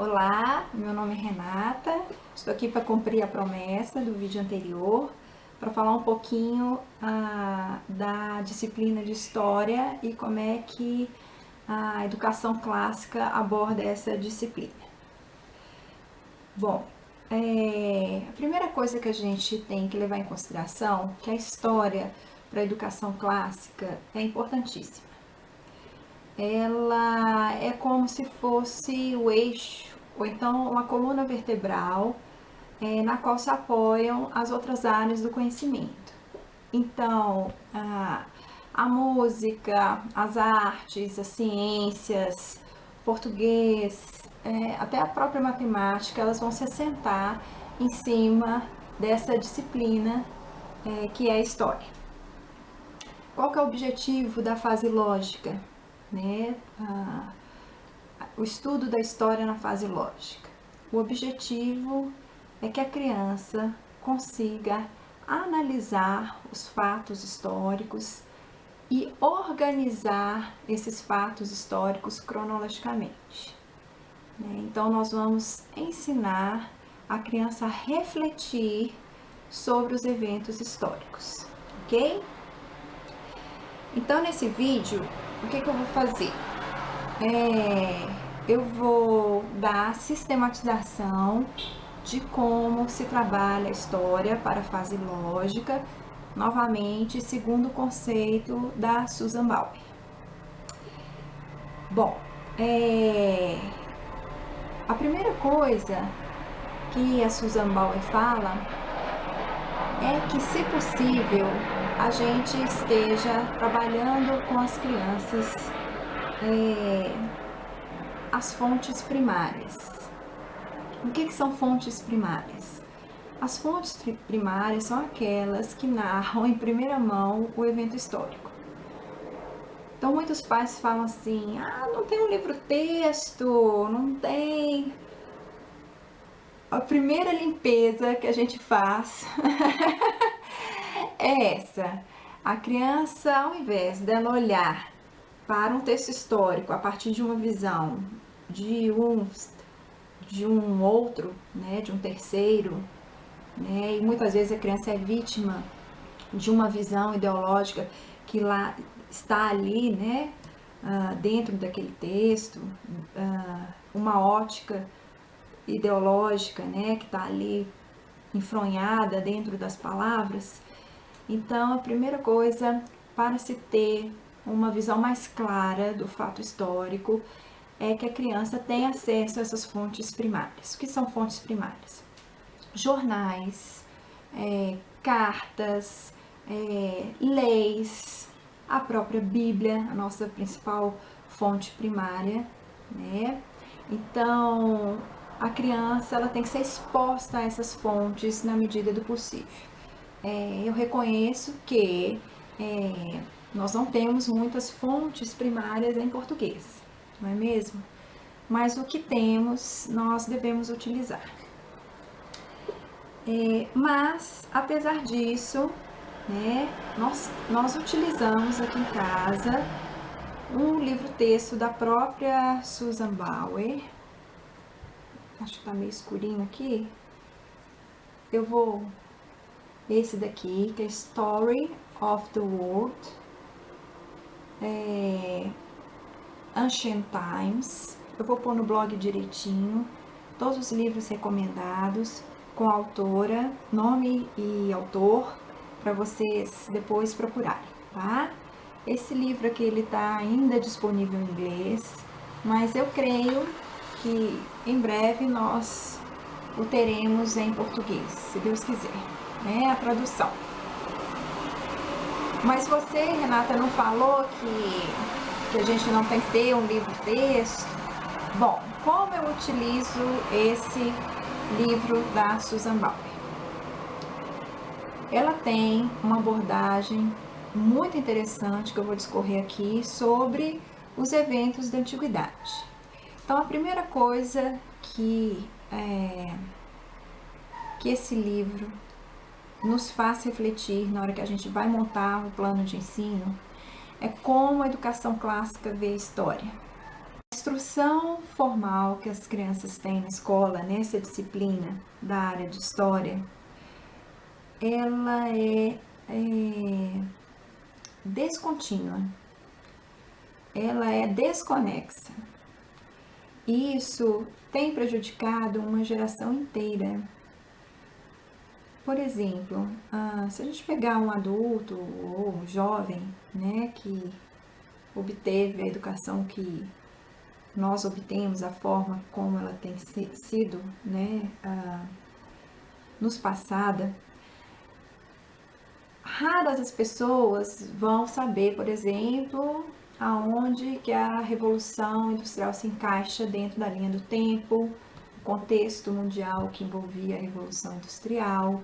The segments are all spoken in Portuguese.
Olá, meu nome é Renata, estou aqui para cumprir a promessa do vídeo anterior, para falar um pouquinho da disciplina de História e como é que a educação clássica aborda essa disciplina. Bom, a primeira coisa que a gente tem que levar em consideração é que a História para a educação clássica é importantíssima. Ela é como se fosse o eixo, ou então uma coluna vertebral, na qual se apoiam as outras áreas do conhecimento. Então, a música, as artes, as ciências, português, até a própria matemática, elas vão se assentar em cima dessa disciplina que é a história. Qual que é o objetivo da fase lógica? O estudo da história na fase lógica. O objetivo é que a criança consiga analisar os fatos históricos e organizar esses fatos históricos cronologicamente. Então, nós vamos ensinar a criança a refletir sobre os eventos históricos, ok? Então, nesse vídeo, o que eu vou fazer? Eu vou dar a sistematização de como se trabalha a história para a fase lógica, novamente, segundo o conceito da Susan Bauer. Bom, a primeira coisa que a Susan Bauer fala é que, se possível, a gente esteja trabalhando com as crianças as fontes primárias. O que são fontes primárias? As fontes primárias são aquelas que narram em primeira mão o evento histórico. Então, muitos pais falam assim: não tem um livro-texto, não tem. A primeira limpeza que a gente faz é essa. A criança, ao invés dela olhar para um texto histórico a partir de uma visão de um outro, de um terceiro, e muitas vezes a criança é vítima de uma visão ideológica que lá está ali, dentro daquele texto, uma ótica ideológica, que está ali enfronhada dentro das palavras. Então, a primeira coisa para se ter uma visão mais clara do fato histórico é que a criança tenha acesso a essas fontes primárias. O que são fontes primárias? Jornais, cartas, leis, a própria Bíblia, a nossa principal fonte primária, Então, a criança ela tem que ser exposta a essas fontes na medida do possível. Eu reconheço que nós não temos muitas fontes primárias em português, não é mesmo? Mas o que temos, nós devemos utilizar. Mas, apesar disso, nós utilizamos aqui em casa um livro-texto da própria Susan Bauer. Acho que está meio escurinho aqui. Eu vou... Esse daqui, que é Story of the World, Ancient Times. Eu vou pôr no blog direitinho todos os livros recomendados, com a autora, nome e autor, para vocês depois procurarem, tá? Esse livro aqui, ele tá ainda disponível em inglês, mas eu creio que em breve nós o teremos em português, se Deus quiser, a tradução. Mas você, Renata, não falou que a gente não tem que ter um livro-texto? Bom, como eu utilizo esse livro da Susan Bauer? Ela tem uma abordagem muito interessante que eu vou discorrer aqui sobre os eventos da antiguidade. Então, a primeira coisa que esse livro nos faz refletir na hora que a gente vai montar o plano de ensino é como a educação clássica vê a história. A instrução formal que as crianças têm na escola, nessa disciplina da área de história, ela é descontínua, ela é desconexa. E isso tem prejudicado uma geração inteira. Por exemplo, se a gente pegar um adulto ou um jovem, né, que obteve a educação que nós obtemos, a forma como ela tem sido, né, nos passada, raras as pessoas vão saber, por exemplo, aonde que a Revolução Industrial se encaixa dentro da linha do tempo, o contexto mundial que envolvia a Revolução Industrial,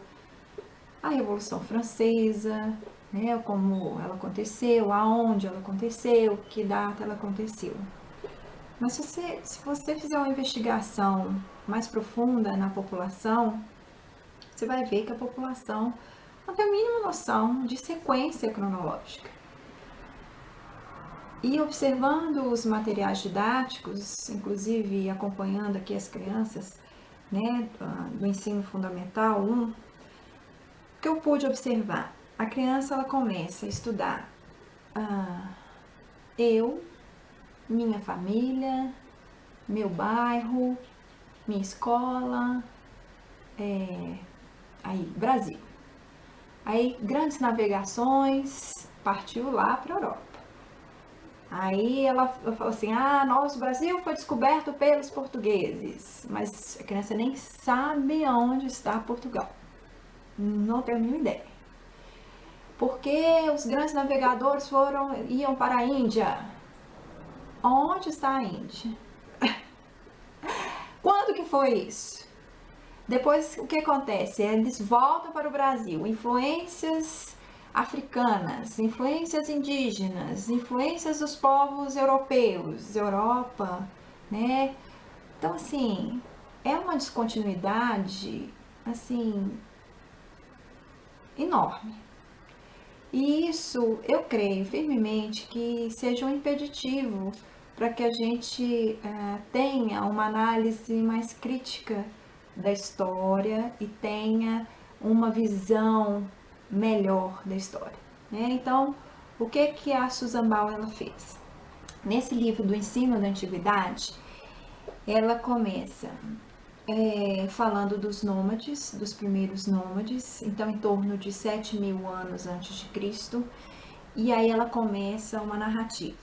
a Revolução Francesa, né, como ela aconteceu, aonde ela aconteceu, que data ela aconteceu. Mas se você fizer uma investigação mais profunda na população, você vai ver que a população não tem a mínima noção de sequência cronológica. E observando os materiais didáticos, inclusive acompanhando aqui as crianças, né, do ensino fundamental 1, o que eu pude observar? A criança ela começa a estudar eu, minha família, meu bairro, minha escola, aí Brasil. Aí grandes navegações, partiu lá para a Europa. Aí ela falou assim, nosso Brasil foi descoberto pelos portugueses, mas a criança nem sabe onde está Portugal, não tem a mínima ideia. Porque os grandes navegadores iam para a Índia. Onde está a Índia? Quando que foi isso? Depois o que acontece? Eles voltam para o Brasil, influências africanas, influências indígenas, influências dos povos europeus, Europa, né? Então, assim, é uma descontinuidade, assim, enorme. E isso, eu creio firmemente que seja um impeditivo para que a gente tenha uma análise mais crítica da história e tenha uma visão melhor da história, né? Então, o que a Susan Bauer ela fez? Nesse livro do Ensino da Antiguidade, ela começa falando dos nômades, dos primeiros nômades, então em torno de 7.000 anos antes de Cristo, e aí ela começa uma narrativa.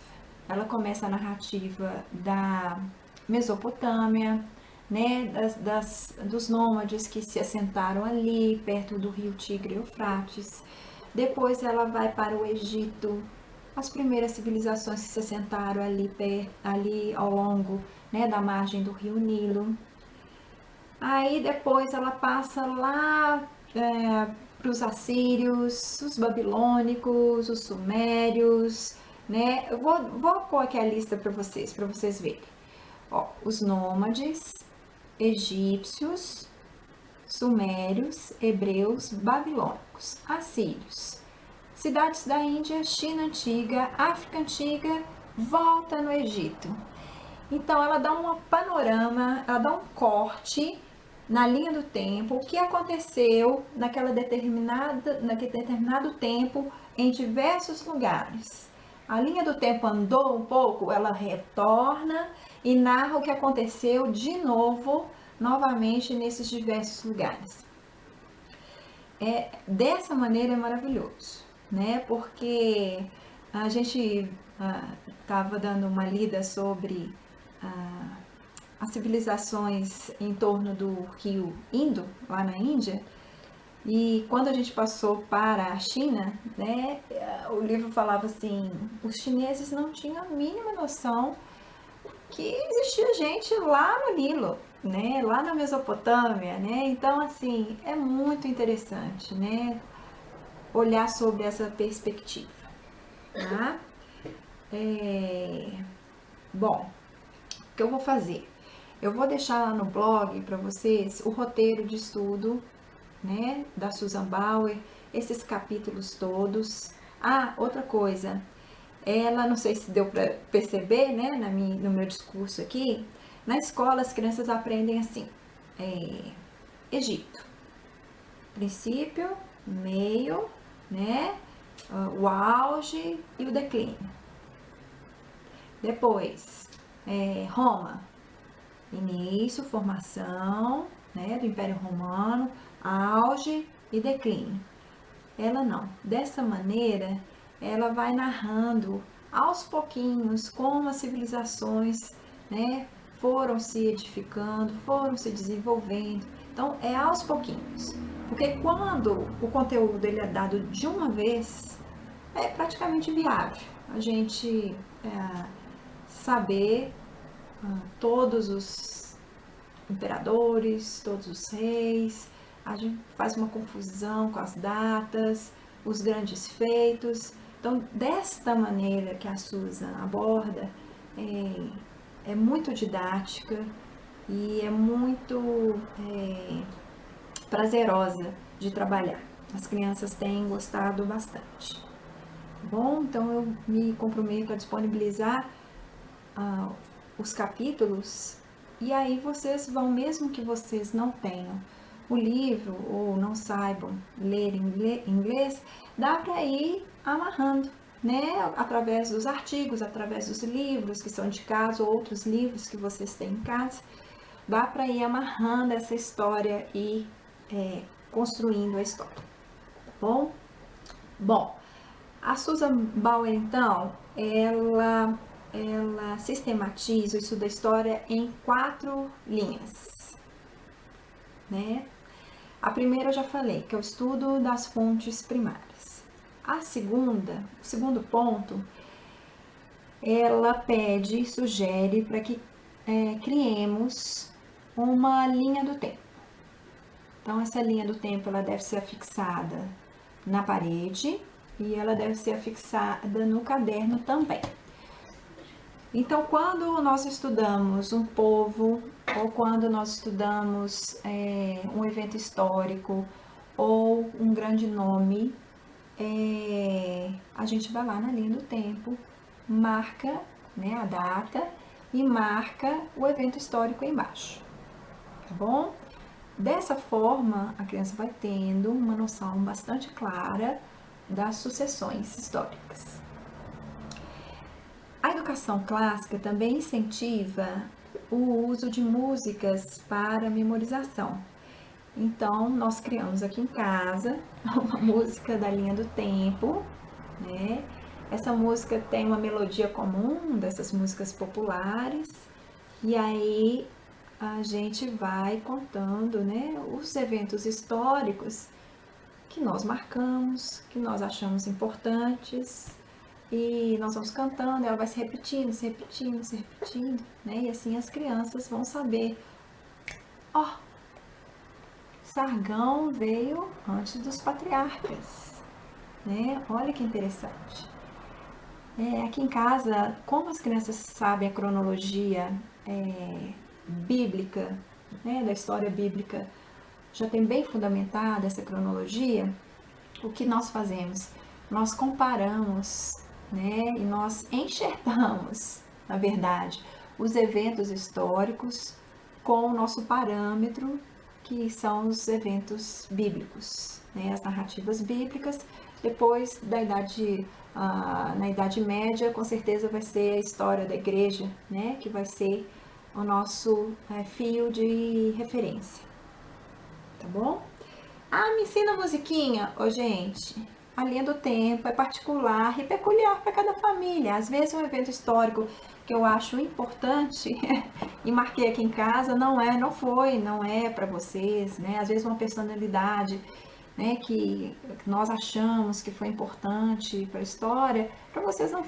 Ela começa a narrativa da Mesopotâmia, né, dos nômades que se assentaram ali, perto do rio Tigre e Eufrates. Depois ela vai para o Egito, as primeiras civilizações que se assentaram ali ao longo, né, da margem do rio Nilo. Aí depois ela passa lá para os assírios, os babilônicos, os sumérios, né? Eu vou pôr aqui a lista para vocês verem. Ó, os nômades, egípcios, sumérios, hebreus, babilônicos, assírios, cidades da Índia, China antiga, África antiga, volta no Egito. Então ela dá um panorama, ela dá um corte na linha do tempo, o que aconteceu naquele determinado tempo em diversos lugares. A linha do tempo andou um pouco, ela retorna e narra o que aconteceu de novo, novamente nesses diversos lugares. Dessa maneira é maravilhoso, né? Porque a gente estava dando uma lida sobre as civilizações em torno do rio Indo, lá na Índia, e quando a gente passou para a China, né, o livro falava assim, os chineses não tinham a mínima noção que existia gente lá no Nilo, né, lá na Mesopotâmia, né, então assim, é muito interessante, né, olhar sobre essa perspectiva, tá? Bom, o que eu vou fazer? Eu vou deixar lá no blog para vocês o roteiro de estudo, né, da Susan Bauer, esses capítulos todos. Outra coisa, ela, não sei se deu para perceber, né, no meu discurso aqui, na escola as crianças aprendem assim, Egito, princípio, meio, né, o auge e o declínio. Depois, Roma, início, formação, né, do Império Romano, auge e declínio. Ela não. Dessa maneira, ela vai narrando aos pouquinhos como as civilizações, né, foram se edificando, foram se desenvolvendo. Então, é aos pouquinhos. Porque quando o conteúdo ele é dado de uma vez, é praticamente inviável a gente saber todos os imperadores, todos os reis, a gente faz uma confusão com as datas, os grandes feitos. Então, desta maneira que a Susan aborda, é muito didática e é muito prazerosa de trabalhar. As crianças têm gostado bastante. Bom, então eu me comprometo a disponibilizar os capítulos e aí vocês vão, mesmo que vocês não tenham o livro ou não saibam ler inglês, dá para ir amarrando, né? Através dos artigos, através dos livros que são indicados, ou outros livros que vocês têm em casa, dá para ir amarrando essa história e construindo a história, tá bom? Bom, a Susan Bauer, então, ela sistematiza o estudo da história em 4 linhas, né? A primeira eu já falei, que é o estudo das fontes primárias. A segunda, o segundo ponto, ela pede e sugere para que criemos uma linha do tempo. Então, essa linha do tempo ela deve ser afixada na parede e ela deve ser afixada no caderno também. Então, quando nós estudamos um povo, ou quando nós estudamos um evento histórico, ou um grande nome, a gente vai lá na linha do tempo, marca, né, a data e marca o evento histórico embaixo, tá bom? Dessa forma, a criança vai tendo uma noção bastante clara das sucessões históricas. A educação clássica também incentiva o uso de músicas para memorização. Então, nós criamos aqui em casa uma música da linha do tempo, né? Essa música tem uma melodia comum dessas músicas populares, e aí a gente vai contando, né, os eventos históricos que nós marcamos, que nós achamos importantes, e nós vamos cantando, ela vai se repetindo, se repetindo, se repetindo, né? E assim as crianças vão saber, Sargão veio antes dos patriarcas, né? Olha que interessante. Aqui em casa, como as crianças sabem a cronologia bíblica, né, da história bíblica, já tem bem fundamentada essa cronologia, o que nós fazemos? Nós comparamos, né, e nós enxertamos, na verdade, os eventos históricos com o nosso parâmetro, que são os eventos bíblicos, né, as narrativas bíblicas. Depois na Idade Média, com certeza vai ser a história da igreja, né, que vai ser o nosso fio de referência, tá bom? Me ensina a musiquinha, gente. A linha do tempo é particular e peculiar para cada família. Às vezes um evento histórico que eu acho importante e marquei aqui em casa não é para vocês, né? Às vezes uma personalidade, né, que nós achamos que foi importante para a história, para vocês não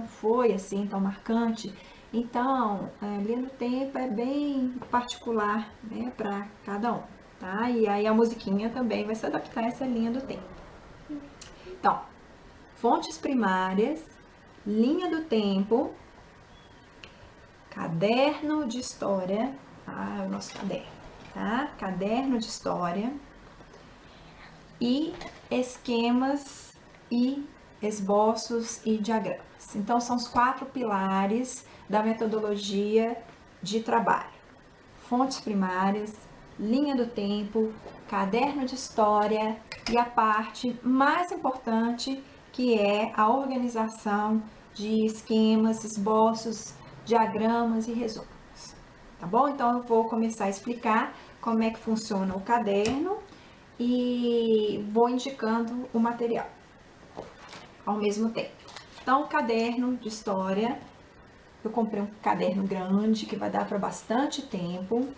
foi assim tão marcante. Então, a linha do tempo é bem particular, né, para cada um, tá? E aí a musiquinha também vai se adaptar a essa linha do tempo. Então, fontes primárias, linha do tempo, caderno de história, é o nosso caderno, tá? Caderno de história e esquemas e esboços e diagramas. Então, são os 4 pilares da metodologia de trabalho: fontes primárias, linha do tempo, caderno de história e a parte mais importante, que é a organização de esquemas, esboços, diagramas e resumos. Tá bom? Então, eu vou começar a explicar como é que funciona o caderno e vou indicando o material ao mesmo tempo. Então, o caderno de história, eu comprei um caderno grande que vai dar para bastante tempo.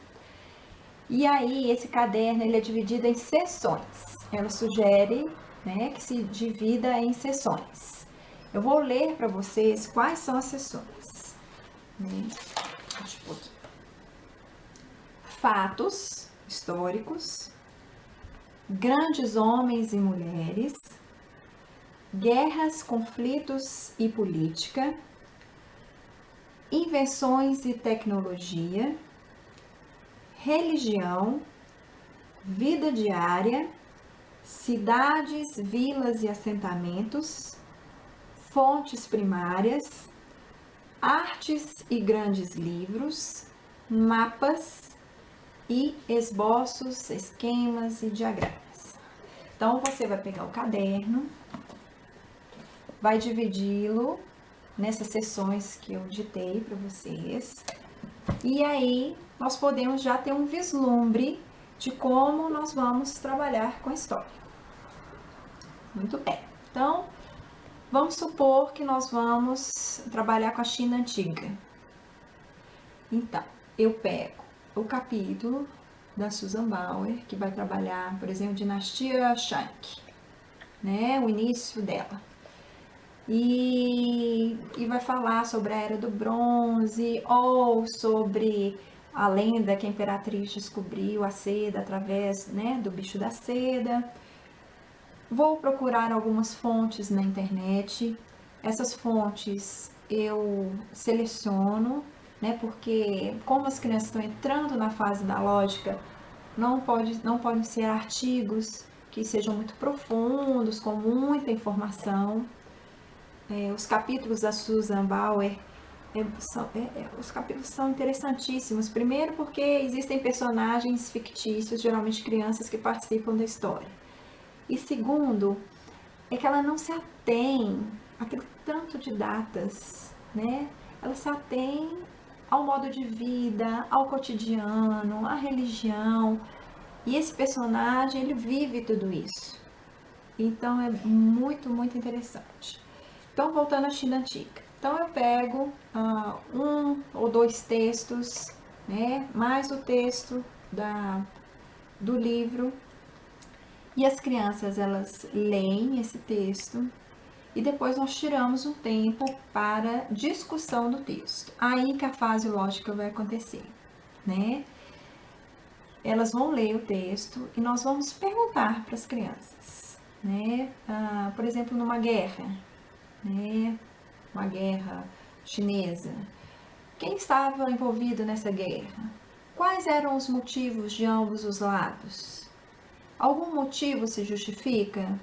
E aí, esse caderno ele é dividido em seções. Ela sugere, né, que se divida em seções. Eu vou ler para vocês quais são as seções. Né? Deixa eu pôr aqui. Fatos históricos, grandes homens e mulheres, guerras, conflitos e política, invenções e tecnologia, religião, vida diária, cidades, vilas e assentamentos, fontes primárias, artes e grandes livros, mapas e esboços, esquemas e diagramas. Então, você vai pegar o caderno, vai dividi-lo nessas seções que eu ditei para vocês, e aí nós podemos já ter um vislumbre de como nós vamos trabalhar com a história. Muito bem. Então, vamos supor que nós vamos trabalhar com a China antiga. Então, eu pego o capítulo da Susan Bauer, que vai trabalhar, por exemplo, dinastia Shang, né, o início dela. E vai falar sobre a Era do Bronze, ou sobre a lenda que a imperatriz descobriu a seda através, né, do bicho da seda. Vou procurar algumas fontes na internet. Essas fontes eu seleciono, né, porque como as crianças estão entrando na fase da lógica, não podem ser artigos que sejam muito profundos, com muita informação. Os capítulos da Susan Bauer, os capítulos são interessantíssimos. Primeiro porque existem personagens fictícios, geralmente crianças, que participam da história. E segundo, é que ela não se atém àquele tanto de datas, né? Ela se atém ao modo de vida, ao cotidiano, à religião. E esse personagem, ele vive tudo isso. Então, é muito, muito interessante. Então, voltando à China Antiga. Então, eu pego 1 ou 2 textos, né? Mais o texto do livro. E as crianças, elas leem esse texto e depois nós tiramos um tempo para discussão do texto. Aí que a fase lógica vai acontecer, né? Elas vão ler o texto e nós vamos perguntar para as crianças, né? Por exemplo, numa guerra, né? Uma guerra chinesa. Quem estava envolvido nessa guerra? Quais eram os motivos de ambos os lados? Algum motivo se justifica?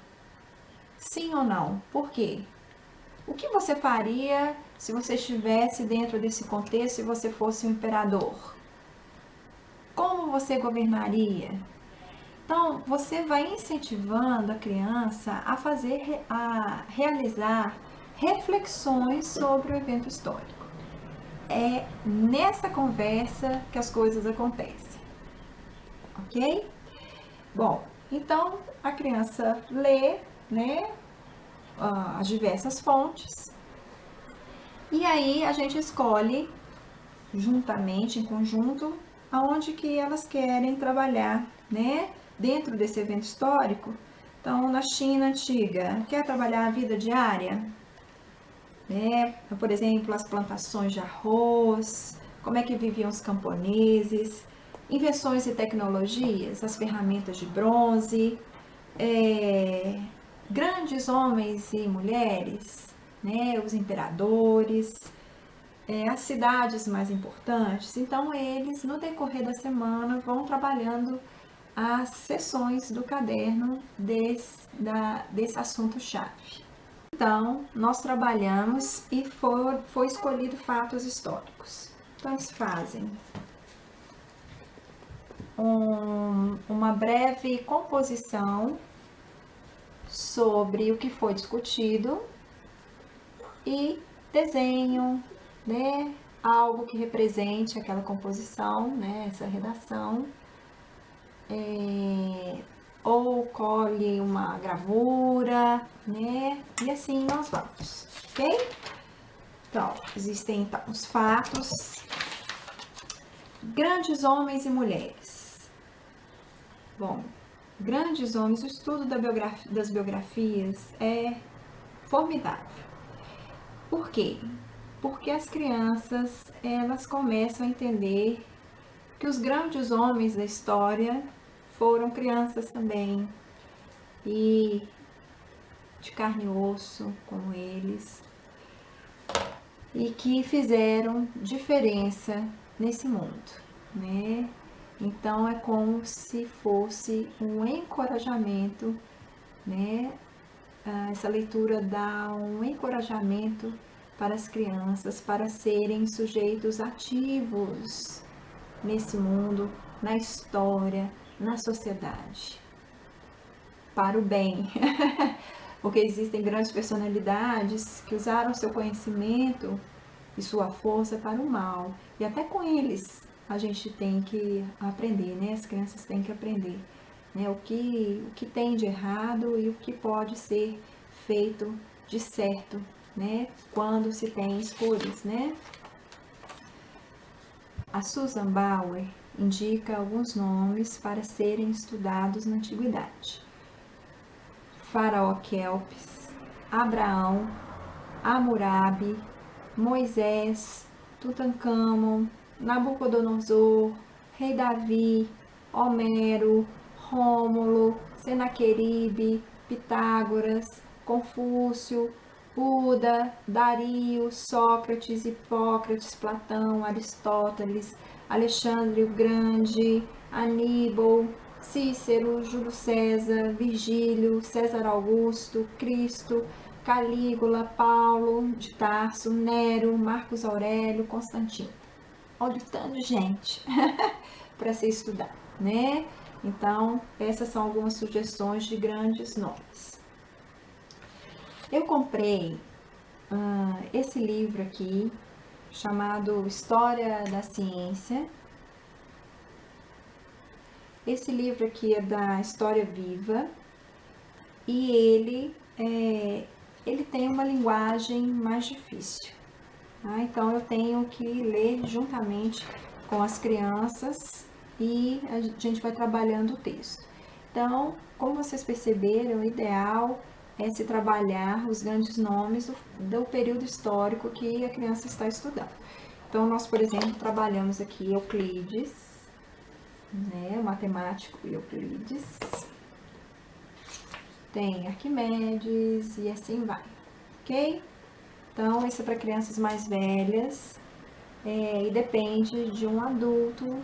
Sim ou não? Por quê? O que você faria se você estivesse dentro desse contexto e você fosse um imperador? Como você governaria? Então, você vai incentivando a criança a realizar reflexões sobre o evento histórico. É nessa conversa que as coisas acontecem, ok? Bom, então a criança lê, né, as diversas fontes e aí a gente escolhe juntamente, em conjunto, aonde que elas querem trabalhar, né, dentro desse evento histórico. Então, na China antiga, quer trabalhar a vida diária, né? Por exemplo, as plantações de arroz, como é que viviam os camponeses, invenções e tecnologias, as ferramentas de bronze, grandes homens e mulheres, né? Os imperadores, as cidades mais importantes. Então, eles, no decorrer da semana, vão trabalhando as seções do caderno desse assunto-chave. Então, nós trabalhamos e foi escolhido fatos históricos. Então, eles fazem uma breve composição sobre o que foi discutido e desenham, né, algo que represente aquela composição, né, essa redação, ou colhe uma gravura, né, e assim nós vamos, ok? Então, existem então, os fatos, grandes homens e mulheres. Bom, grandes homens, o estudo das biografias é formidável. Por quê? Porque as crianças, elas começam a entender que os grandes homens da história foram crianças também, e de carne e osso como eles, e que fizeram diferença nesse mundo, né? Então é como se fosse um encorajamento, né? Essa leitura dá um encorajamento para as crianças para serem sujeitos ativos nesse mundo, na história, na sociedade, para o bem. Porque existem grandes personalidades que usaram seu conhecimento e sua força para o mal. E até com eles a gente tem que aprender, né? As crianças têm que aprender, né? O que tem de errado e o que pode ser feito de certo, né? Quando se tem escolhas, né? A Susan Bauer indica alguns nomes para serem estudados na antiguidade: Faraó Kelpis, Abraão, Hammurabi, Moisés, Tutancâmon, Nabucodonosor, Rei Davi, Homero, Rômulo, Senaqueribe, Pitágoras, Confúcio, Buda, Dario, Sócrates, Hipócrates, Platão, Aristóteles, Alexandre o Grande, Aníbal, Cícero, Júlio César, Virgílio, César Augusto, Cristo, Calígula, Paulo de Tarso, Nero, Marcos Aurélio, Constantino. Olha o tanto de gente para se estudar, né? Então, essas são algumas sugestões de grandes nomes. Eu comprei esse livro aqui, chamado História da Ciência. Esse livro aqui é da História Viva e ele tem uma linguagem mais difícil. Tá? Então, eu tenho que ler juntamente com as crianças e a gente vai trabalhando o texto. Então, como vocês perceberam, o ideal é se trabalhar os grandes nomes do período histórico que a criança está estudando. Então, nós, por exemplo, trabalhamos aqui Euclides, né, o matemático Euclides, tem Arquimedes e assim vai, ok? Então, isso é para crianças mais velhas e depende de um adulto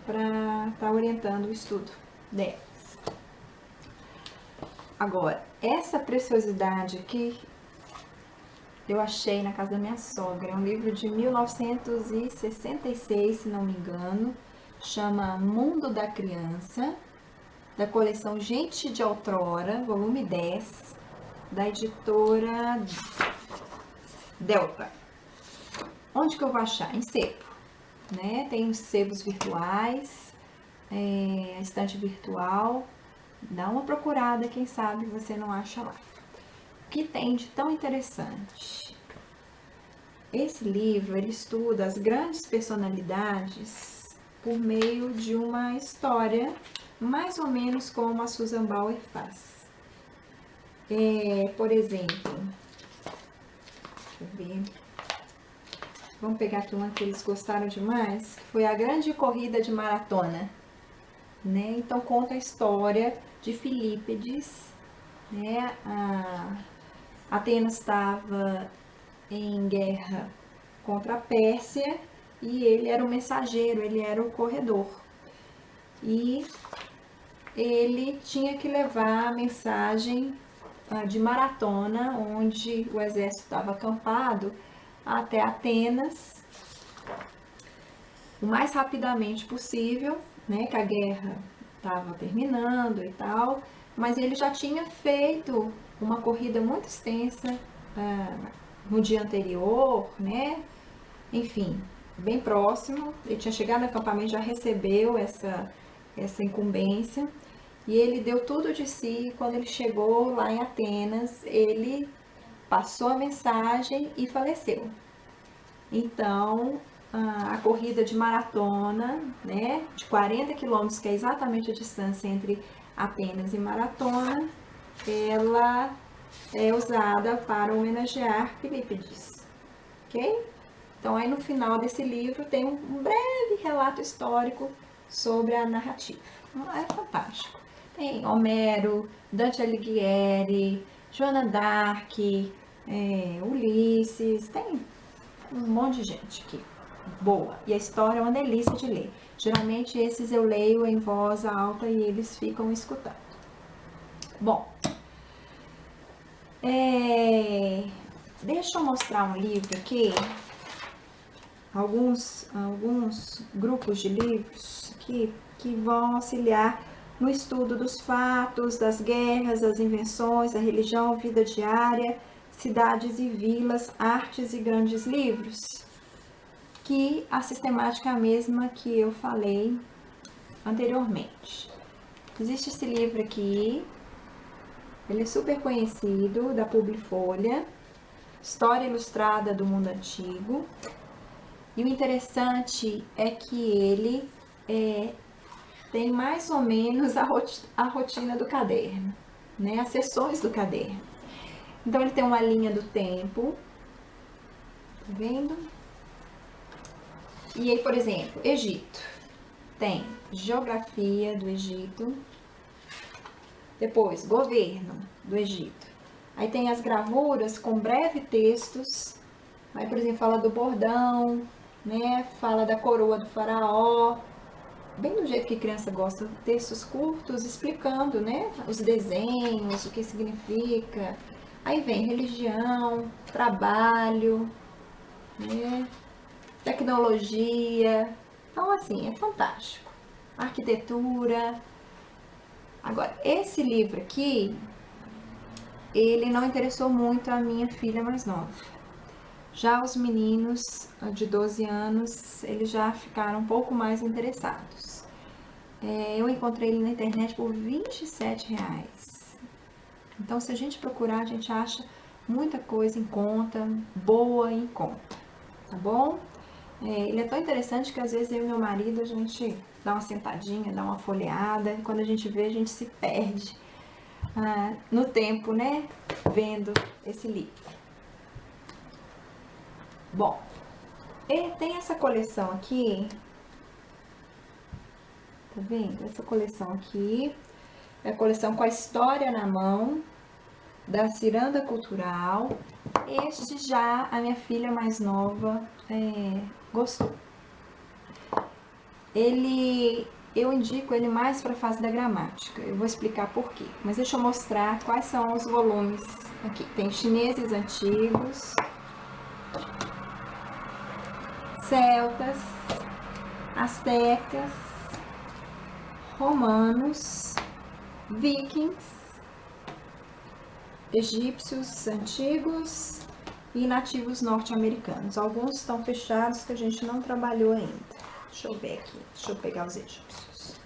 para estar orientando o estudo delas. Agora, essa preciosidade aqui eu achei na casa da minha sogra. É um livro de 1966, se não me engano. Chama Mundo da Criança, da coleção Gente de Outrora, volume 10, da editora Delta. Onde que eu vou achar? Em sebo, né? Tem os sebos virtuais, a estante virtual. Dá uma procurada, quem sabe você não acha lá. O que tem de tão interessante? Esse livro, ele estuda as grandes personalidades por meio de uma história, mais ou menos como a Susan Bauer faz. Por exemplo, deixa eu ver. Vamos pegar aqui uma que eles gostaram demais, que foi a Grande Corrida de Maratona, né? Então conta a história de Filípides, né? Atenas estava em guerra contra a Pérsia e ele era o mensageiro, ele era o corredor. E ele tinha que levar a mensagem de maratona, onde o exército estava acampado até Atenas, o mais rapidamente possível, né, que a guerra estava terminando e tal, mas ele já tinha feito uma corrida muito extensa no dia anterior, né, enfim, bem próximo. Ele tinha chegado no acampamento, já recebeu essa incumbência, e ele deu tudo de si. Quando ele chegou lá em Atenas, ele passou a mensagem e faleceu. Então, a corrida de maratona, né, de 40 quilômetros, que é exatamente a distância entre Atenas e Maratona, ela é usada para homenagear Filípides, ok? Então, aí no final desse livro tem um breve relato histórico sobre a narrativa. É fantástico. Tem Homero, Dante Alighieri, Joana d'Arc, Ulisses, tem um monte de gente aqui. Boa. E a história é uma delícia de ler. Geralmente esses eu leio em voz alta e eles ficam escutando. Bom, deixa eu mostrar um livro aqui. Alguns grupos de livros que vão auxiliar no estudo dos fatos, das guerras, das invenções, da religião, vida diária, cidades e vilas, artes e grandes livros, que a sistemática é a mesma que eu falei anteriormente. Existe esse livro aqui, ele é super conhecido, da Publifolha, História Ilustrada do Mundo Antigo. E o interessante é que ele tem mais ou menos a rotina do caderno, né? As sessões do caderno. Então ele tem uma linha do tempo, tá vendo? E aí, por exemplo, Egito. Tem geografia do Egito, depois governo do Egito. Aí tem as gravuras com breves textos. Aí, por exemplo, fala do bordão, né? Fala da coroa do faraó, bem do jeito que criança gosta, textos curtos explicando, né, os desenhos, o que significa. Aí vem religião, trabalho, né, tecnologia. Então, assim, é fantástico. Arquitetura. Agora, esse livro aqui, ele não interessou muito a minha filha mais nova. Já os meninos de 12 anos, eles já ficaram um pouco mais interessados. Eu encontrei ele na internet por R$27. Então, se a gente procurar, a gente acha muita coisa em conta, boa em conta, tá bom? Ele é tão interessante que às vezes eu e meu marido, a gente dá uma sentadinha, dá uma folheada, e quando a gente vê, a gente se perde no tempo, né? Vendo esse livro. Bom, tem essa coleção aqui, tá vendo? Essa coleção aqui é a coleção Com a História na Mão, da Ciranda Cultural. Este já a minha filha mais nova gostou. Eu indico ele mais para a fase da gramática. Eu vou explicar por quê. Mas deixa eu mostrar quais são os volumes aqui. Tem chineses antigos, celtas, astecas, romanos, vikings, egípcios antigos e nativos norte-americanos. Alguns estão fechados que a gente não trabalhou ainda. Deixa eu ver aqui, deixa eu pegar os egípcios.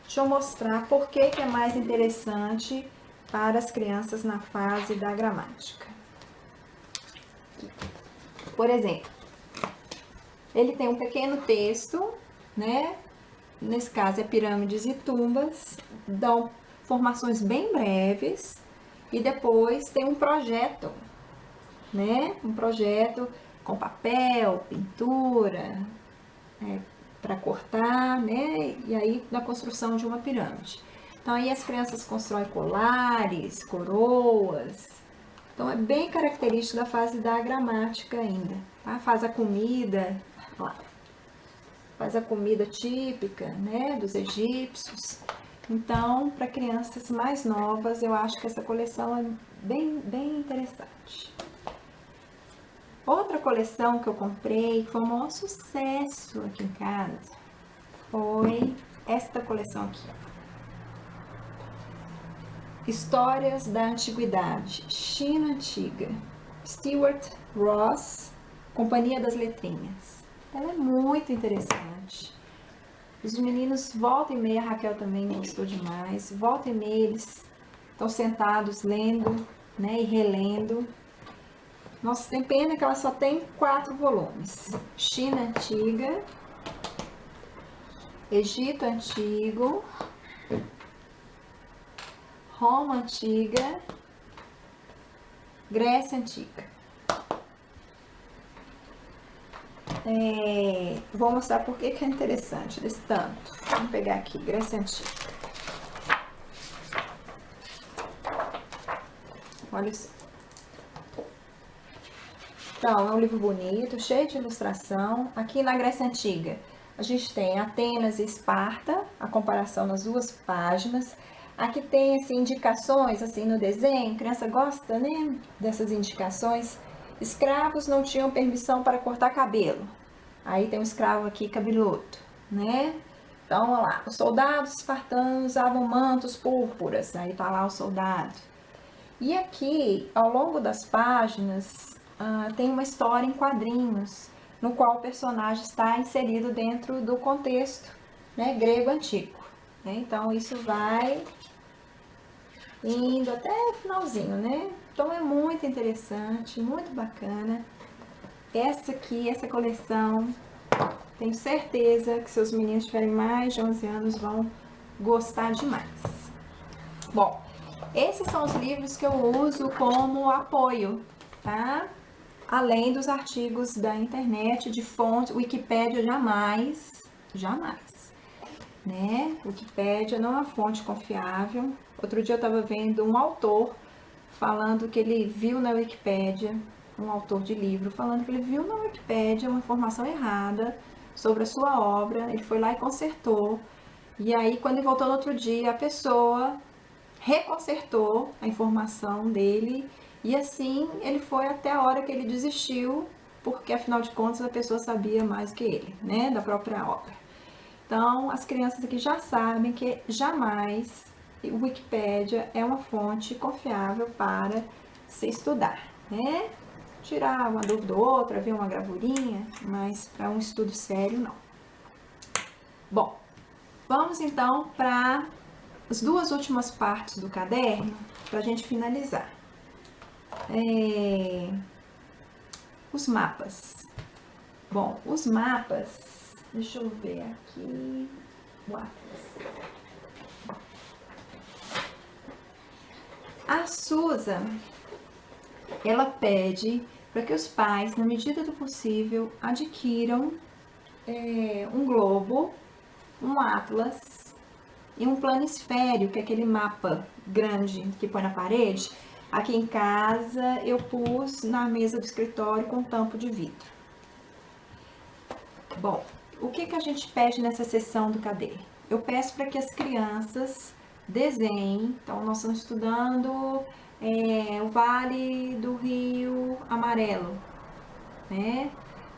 Deixa eu mostrar por que é mais interessante para as crianças na fase da gramática. Por exemplo, ele tem um pequeno texto, né? Nesse caso é pirâmides e tumbas, dão formações bem breves e depois tem um projeto, né? Um projeto com papel, pintura, para cortar, né? E aí na construção de uma pirâmide. Então aí as crianças constroem colares, coroas. Então é bem característico da fase da gramática ainda, tá? Faz a comida, faz a comida típica, né, dos egípcios. Então, para crianças mais novas, eu acho que essa coleção é bem interessante. Outra coleção que eu comprei, que foi um maior sucesso aqui em casa, foi esta coleção aqui. Histórias da Antiguidade, China Antiga, Stewart Ross, Companhia das Letrinhas. Ela é muito interessante. Os meninos, volta e meia, a Raquel também gostou demais, volta e meia eles estão sentados lendo, né, e relendo. Nossa, tem pena que ela só tem 4 volumes. China Antiga, Egito Antigo, Roma Antiga, Grécia Antiga. Vou mostrar por que é interessante desse tanto. Vamos pegar aqui, Grécia Antiga. Olha isso. Então, é um livro bonito, cheio de ilustração. Aqui na Grécia Antiga, a gente tem Atenas e Esparta, a comparação nas 2 páginas. Aqui tem, assim, indicações, assim, no desenho. A criança gosta, né, dessas indicações. Escravos não tinham permissão para cortar cabelo. Aí tem um escravo aqui cabeludo, né? Então, olha lá, os soldados espartanos usavam mantos púrpuras. Aí tá lá o soldado. E aqui, ao longo das páginas, tem uma história em quadrinhos, no qual o personagem está inserido dentro do contexto, né, grego antigo. Né? Então, isso vai indo até o finalzinho, né? Então, é muito interessante, muito bacana. Essa aqui, essa coleção, tenho certeza que seus meninos tiverem mais de 11 anos vão gostar demais. Bom, esses são os livros que eu uso como apoio, tá? Além dos artigos da internet, de fonte, Wikipédia jamais, né? Wikipédia não é uma fonte confiável. Outro dia eu estava vendo um autor falando que ele viu na Wikipédia, um autor de livro, falando que ele viu na Wikipédia uma informação errada sobre a sua obra, ele foi lá e consertou. E aí, quando ele voltou no outro dia, a pessoa reconsertou a informação dele e assim ele foi até a hora que ele desistiu, porque afinal de contas a pessoa sabia mais que ele, né, da própria obra. Então, as crianças aqui já sabem que jamais o Wikipédia é uma fonte confiável para se estudar, né? Tirar uma dúvida ou outra, ver uma gravurinha, mas para um estudo sério, não. Bom, vamos então para as 2 últimas partes do caderno, para a gente finalizar. Os mapas. Bom, os mapas, deixa eu ver aqui, o Atlas. A Susan, ela pede para que os pais, na medida do possível, adquiram um globo, um atlas e um planisfério, que é aquele mapa grande que põe na parede. Aqui em casa eu pus na mesa do escritório com tampo de vidro. Bom, o que a gente pede nessa sessão do Cadê? Eu peço para que as crianças desenhem. Então, nós estamos estudando o Vale do Rio Amarelo, né?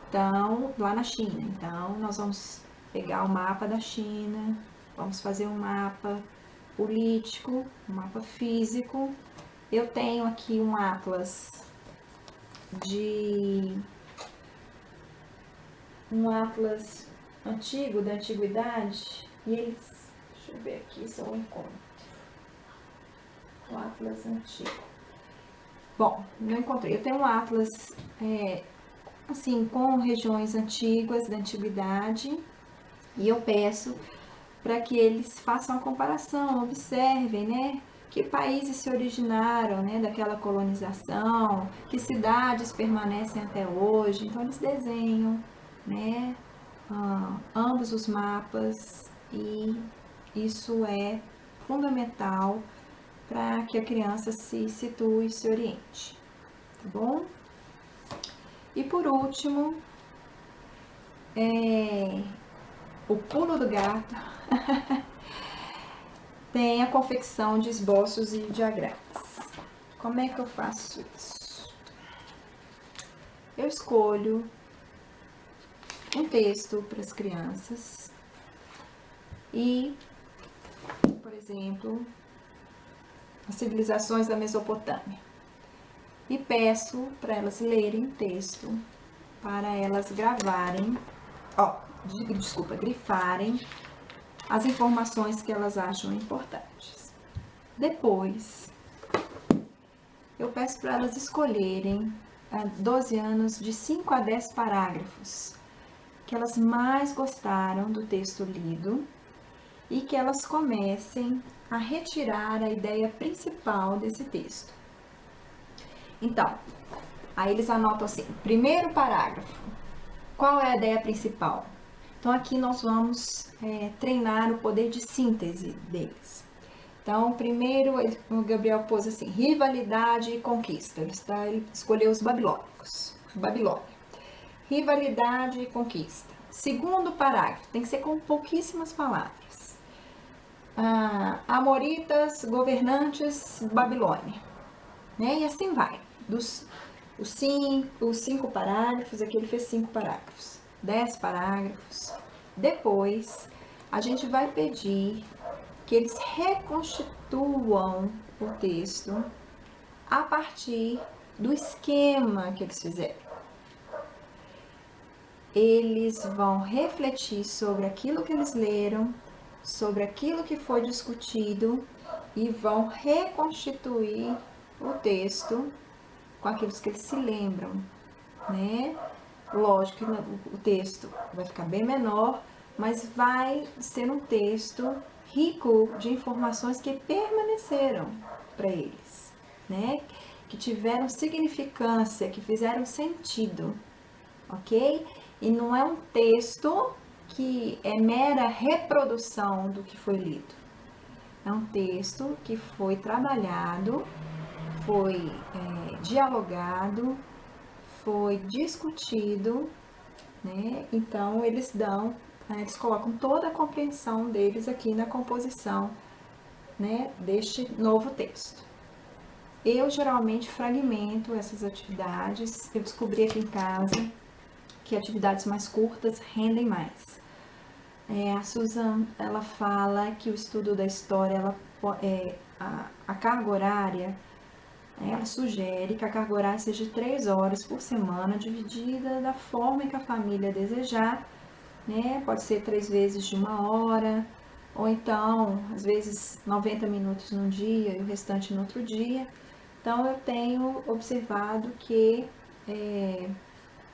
Então, lá na China. Então, nós vamos pegar o mapa da China, vamos fazer um mapa político, um mapa físico. Eu tenho aqui um atlas antigo, da antiguidade, e eles, deixa eu ver aqui se eu encontro. O atlas antigo. Bom, não encontrei. Eu tenho um atlas, assim, com regiões antigas, da antiguidade, e eu peço para que eles façam a comparação, observem, né? Que países se originaram, né, daquela colonização, que cidades permanecem até hoje. Então, eles desenham, né, ambos os mapas, e isso é fundamental para que a criança se situe e se oriente, tá bom? E por último, o pulo do gato. tem a confecção de esboços e diagramas. Como é que eu faço isso? Eu escolho um texto para as crianças e, por exemplo, as civilizações da Mesopotâmia, e peço para elas lerem o texto, para elas gravarem, grifarem as informações que elas acham importantes. Depois, eu peço para elas escolherem 12 anos de 5 a 10 parágrafos que elas mais gostaram do texto lido e que elas comecem a retirar a ideia principal desse texto. Então, aí eles anotam assim, primeiro parágrafo, qual é a ideia principal? Então aqui nós vamos treinar o poder de síntese deles. Então, primeiro o Gabriel pôs assim, rivalidade e conquista. Ele escolheu os babilônicos, Babilônia. Rivalidade e conquista. Segundo parágrafo, tem que ser com pouquíssimas palavras. Amoritas, governantes, Babilônia. Né? E assim vai. Os 5 parágrafos, aqui ele fez 5 parágrafos. 10 parágrafos. Depois, a gente vai pedir que eles reconstituam o texto a partir do esquema que eles fizeram. Eles vão refletir sobre aquilo que eles leram, sobre aquilo que foi discutido e vão reconstituir o texto com aquilo que eles se lembram, né? Lógico que o texto vai ficar bem menor, mas vai ser um texto rico de informações que permaneceram para eles, né? Que tiveram significância, que fizeram sentido, ok? E não é um texto que é mera reprodução do que foi lido. É um texto que foi trabalhado, foi dialogado, foi discutido, né? Então eles colocam toda a compreensão deles aqui na composição, né, deste novo texto. Eu geralmente fragmento essas atividades. Eu descobri aqui em casa que atividades mais curtas rendem mais. A Susan, ela fala que o estudo da história, a carga horária, ela sugere que a carga horária seja de 3 horas por semana, dividida da forma que a família desejar, né? Pode ser 3 vezes de 1 hora, ou então, às vezes, 90 minutos num dia e o restante no outro dia. Então, eu tenho observado que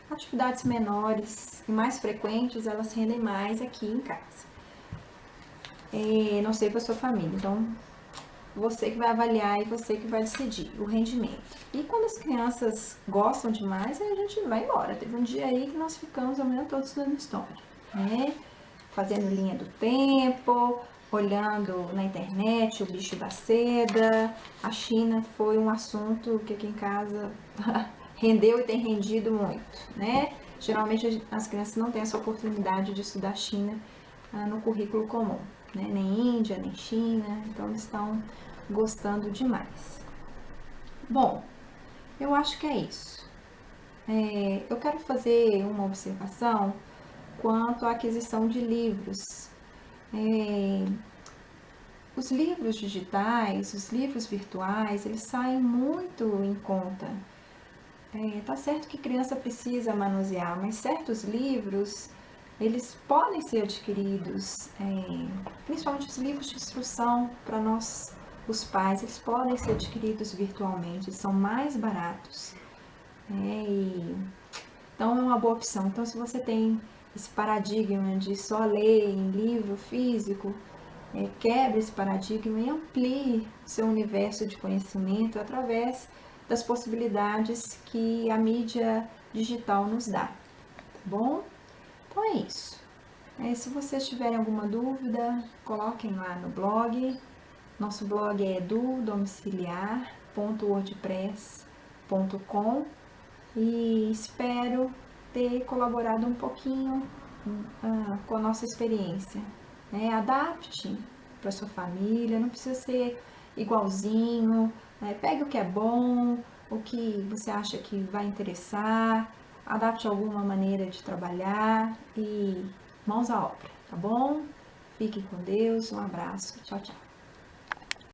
atividades menores e mais frequentes, elas rendem mais aqui em casa. Não sei para sua família, então você que vai avaliar e você que vai decidir o rendimento. E quando as crianças gostam demais, aí a gente vai embora. Teve um dia aí que nós ficamos a manhã toda estudando história, né? Fazendo linha do tempo, olhando na internet o bicho da seda. A China foi um assunto que aqui em casa rendeu e tem rendido muito, né? Geralmente as crianças não têm essa oportunidade de estudar China no currículo comum, né? Nem Índia, nem China, então eles estão gostando demais. Bom, eu acho que é isso. Eu quero fazer uma observação quanto à aquisição de livros. Os livros digitais, os livros virtuais, eles saem muito em conta. Tá certo que criança precisa manusear, mas certos livros, eles podem ser adquiridos, principalmente os livros de instrução para nós, os pais, eles podem ser adquiridos virtualmente, são mais baratos. Então é uma boa opção. Então, se você tem esse paradigma de só ler em livro físico, quebre esse paradigma e amplie seu universo de conhecimento através das possibilidades que a mídia digital nos dá, tá bom? Então é isso. Se vocês tiverem alguma dúvida, coloquem lá no blog. Nosso blog é edudomiciliar.wordpress.com e espero ter colaborado um pouquinho com a nossa experiência. Adapte para sua família, não precisa ser igualzinho, né? Pegue o que é bom, o que você acha que vai interessar, adapte alguma maneira de trabalhar e mãos à obra, tá bom? Fique com Deus, um abraço, tchau, tchau.